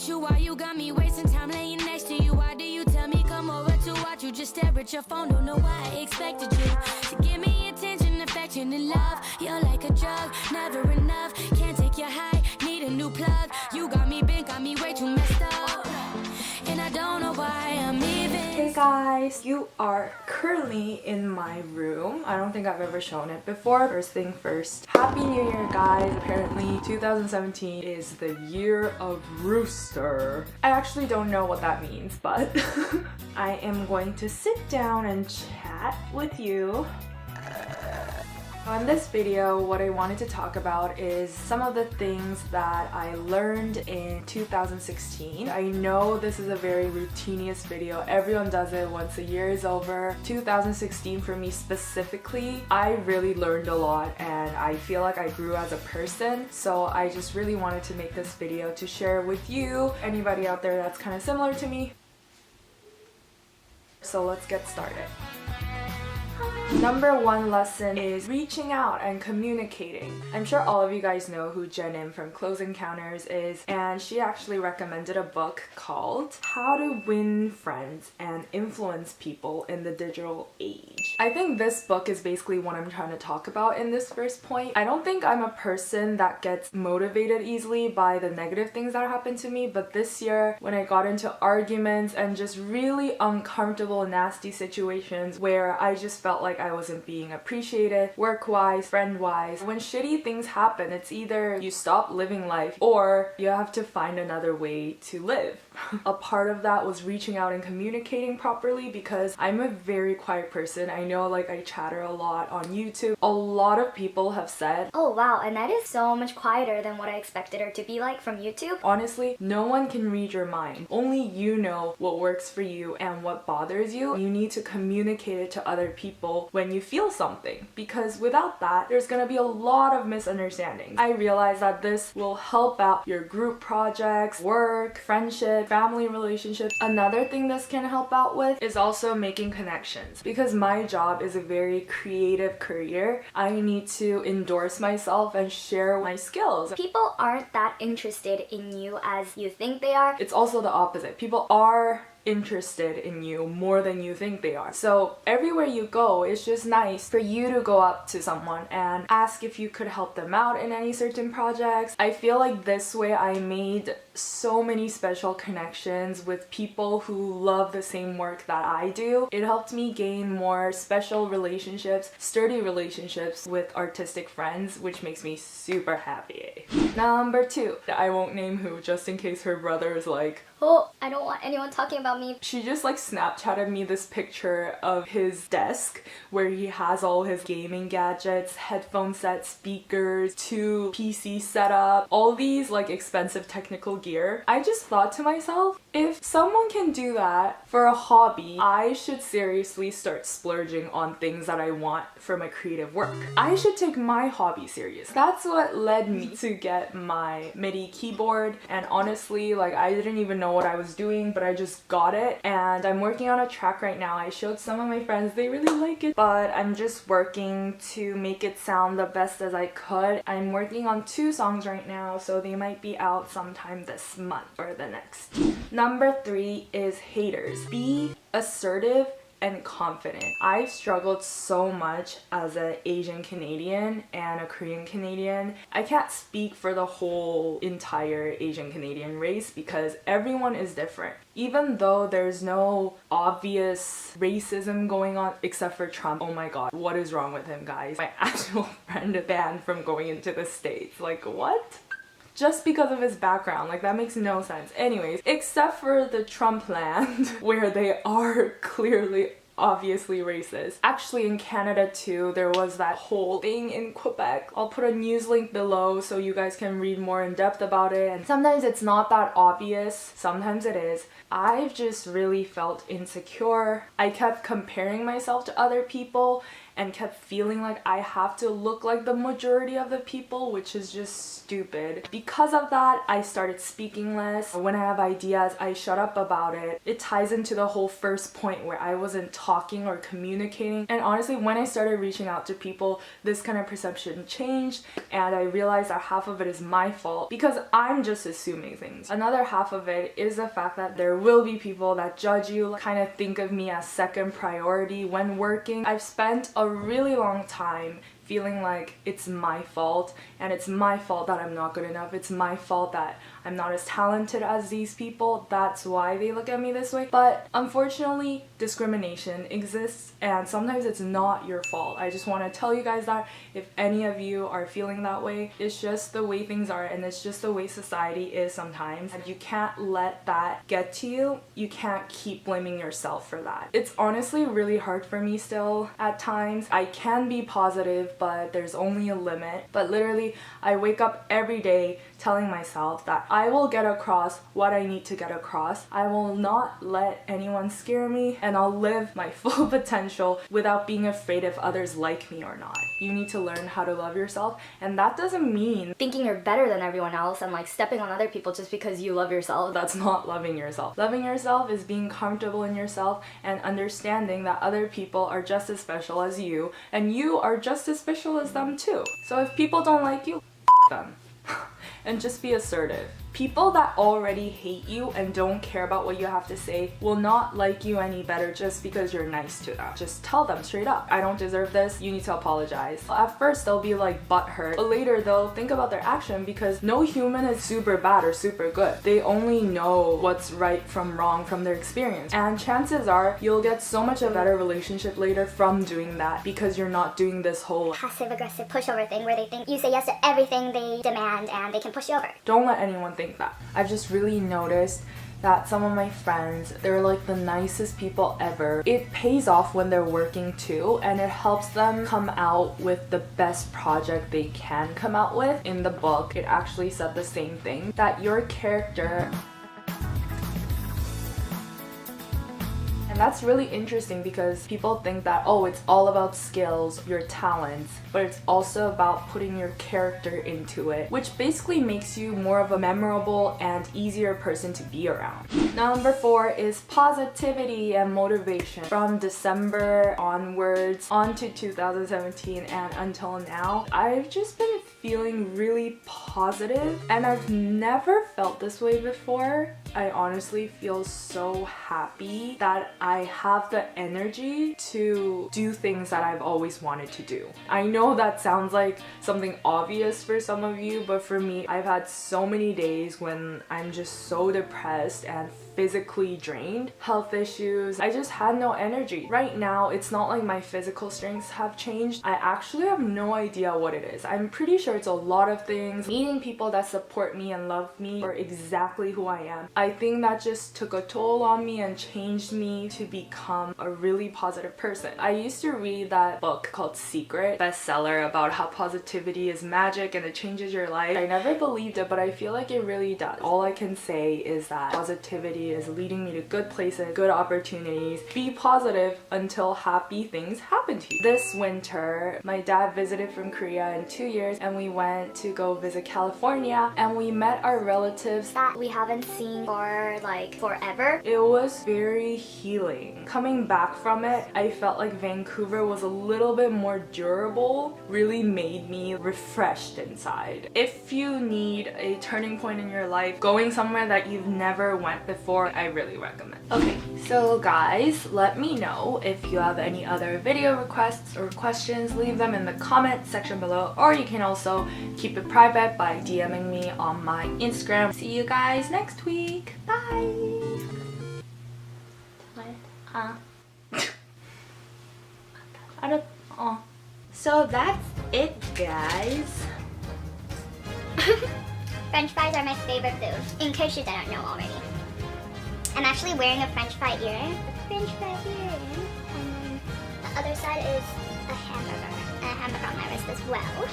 you why you got me wasting time laying next to you. Why do you tell me come over to watch you? Just stare at your phone, don't know why I expected you to give me attention, affection, and love. You're like a drug, never enough. Can't take your high, need a new plug. You got me bent, got me way too messed up, and I don't know why I'm leaving. Hey guys, you are currently in my room. I don't think I've ever shown it before. First thing first, Happy New Year guys. Apparently 2017 is the year of Rooster. I actually don't know what that means, but I am going to sit down and chat with you. In this video, what I wanted to talk about is some of the things that I learned in 2016. I know this is a very routinious video. Everyone does it once a year is over. 2016 for me specifically, I really learned a lot and I feel like I grew as a person. So I just really wanted to make this video to share with you, anybody out there that's kind of similar to me. So let's get started. Number one lesson is reaching out and communicating. I'm sure all of you guys know who Jen Im from Close Encounters is, and she actually recommended a book called How to Win Friends and Influence People in the Digital Age. I think this book is basically what I'm trying to talk about in this first point. I don't think I'm a person that gets motivated easily by the negative things that happen to me, but this year when I got into arguments and just really uncomfortable, nasty situations where I just felt like I wasn't being appreciated, work-wise, friend-wise. When shitty things happen, it's either you stop living life or you have to find another way to live. A part of that was reaching out and communicating properly because I'm a very quiet person. I know like I chatter a lot on YouTube. A lot of people have said, oh wow, Annette is so much quieter than what I expected her to be like from YouTube. Honestly, no one can read your mind. Only you know what works for you and what bothers you. You need to communicate it to other people when you feel something, because without that, there's gonna be a lot of misunderstandings. I realize that this will help out your group projects, work, friendship, family relationships. Another thing this can help out with is also making connections. Because my job is a very creative career, I need to endorse myself and share my skills. People aren't that interested in you as you think they are. It's also the opposite. People are interested in you more than you think they are. So everywhere you go, it's just nice for you to go up to someone and ask if you could help them out in any certain projects. I feel like this way I made so many special connections with people who love the same work that I do. It helped me gain more special relationships, sturdy relationships with artistic friends, which makes me super happy. Number two, I won't name who just in case her brother is like, oh, I don't want anyone talking about me. She just like Snapchatted me this picture of his desk where he has all his gaming gadgets, headphone sets, speakers, 2 PC setup, all these like expensive technical gear. I just thought to myself, if someone can do that for a hobby, I should seriously start splurging on things that I want for my creative work. I should take my hobby serious. That's what led me to get my MIDI keyboard, and honestly, like I didn't even know what I was doing, but I just got it and I'm working on a track right now. I showed some of my friends, they really like it, but I'm just working to make it sound the best as I could. I'm working on 2 songs right now, so they might be out sometime this month or the next. Number 3 is haters. Be assertive and confident. I've struggled so much as an Asian Canadian and a Korean Canadian. I can't speak for the whole entire Asian Canadian race because everyone is different. Even though there's no obvious racism going on except for Trump. Oh my god, what is wrong with him, guys? My actual friend is banned from going into the States. Like, what? Just because of his background, like that makes no sense. Anyways, except for the Trump land where they are clearly obviously racist. Actually in Canada too, there was that whole thing in Quebec. I'll put a news link below so you guys can read more in depth about it, and sometimes it's not that obvious, sometimes it is. I've just really felt insecure. I kept comparing myself to other people and kept feeling like I have to look like the majority of the people, which is just stupid. Because of that, I started speaking less. When I have ideas, I shut up about it. It ties into the whole first point where I wasn't talking or communicating. And honestly, when I started reaching out to people, this kind of perception changed, and I realized that half of it is my fault because I'm just assuming things. Another half of it is the fact that there will be people that judge you, kind of think of me as second priority when working. I've spent a really long time feeling like it's my fault, and it's my fault that I'm not good enough. It's my fault that I'm not as talented as these people. That's why they look at me this way. But unfortunately, discrimination exists, and sometimes it's not your fault. I just want to tell you guys that if any of you are feeling that way, it's just the way things are, and it's just the way society is sometimes. And you can't let that get to you. You can't keep blaming yourself for that. It's honestly really hard for me still at times. I can be positive, but there's only a limit. But literally, I wake up every day telling myself that I will get across what I need to get across. I will not let anyone scare me, and I'll live my full potential without being afraid if others like me or not. You need to learn how to love yourself, and that doesn't mean Thinking you're better than everyone else and like stepping on other people just because you love yourself. that's not loving yourself. Loving yourself is being comfortable in yourself and understanding that other people are just as special as you, and you are just as special as them too. So if people don't like you, them. And just be assertive. People that already hate you and don't care about what you have to say will not like you any better just because you're nice to them. Just tell them straight up, I don't deserve this, you need to apologize. At first they'll be like butthurt, but later they'll think about their action, because no human is super bad or super good. They only know what's right from wrong from their experience. And chances are you'll get so much a better relationship later from doing that, because you're not doing this whole passive-aggressive pushover thing where they think you say yes to everything they demand and they can push you over. Don't let anyone think that. I've just really noticed that some of my friends, they're like the nicest people ever. It pays off when they're working too, and it helps them come out with the best project they can come out with. In the book, it actually said the same thing, that your character. And that's really interesting, because people think that, oh, it's all about skills, your talents, but it's also about putting your character into it, which basically makes you more of a memorable and easier person to be around. Number 4 is positivity and motivation. From December onwards, on to 2017 and until now, I've just been feeling really positive, and I've never felt this way before. I honestly feel so happy that I have the energy to do things that I've always wanted to do. I know that sounds like something obvious for some of you, but for me, I've had so many days when I'm just so depressed and physically drained, health issues. I just had no energy. Right now, it's not like my physical strengths have changed. I actually have no idea what it is. I'm pretty sure it's a lot of things. Meeting people that support me and love me for exactly who I am. I think that just took a toll on me and changed me to become a really positive person. I used to read that book called Secret, bestseller, about how positivity is magic and it changes your life. I never believed it, but I feel like it really does. All I can say is that positivity is leading me to good places, good opportunities. Be positive until happy things happen to you. This winter, my dad visited from Korea in 2 years, and we went to go visit California, and we met our relatives That we haven't seen for like forever. It was very healing. Coming back from it, I felt like Vancouver was a little bit more durable, really made me refreshed inside. If you need a turning point in your life, going somewhere that you've never went before, I really recommend. Okay, so guys, let me know if you have any other video requests or questions. Leave them in the comment section below, or you can also keep it private by DMing me on my Instagram. See you guys next week. Bye! So that's it, guys. French fries are my favorite food, in case you didn't know already. I'm actually wearing a French fry earring. French fry earring. And then the other side is a hamburger. And a hamburger on my wrist as well.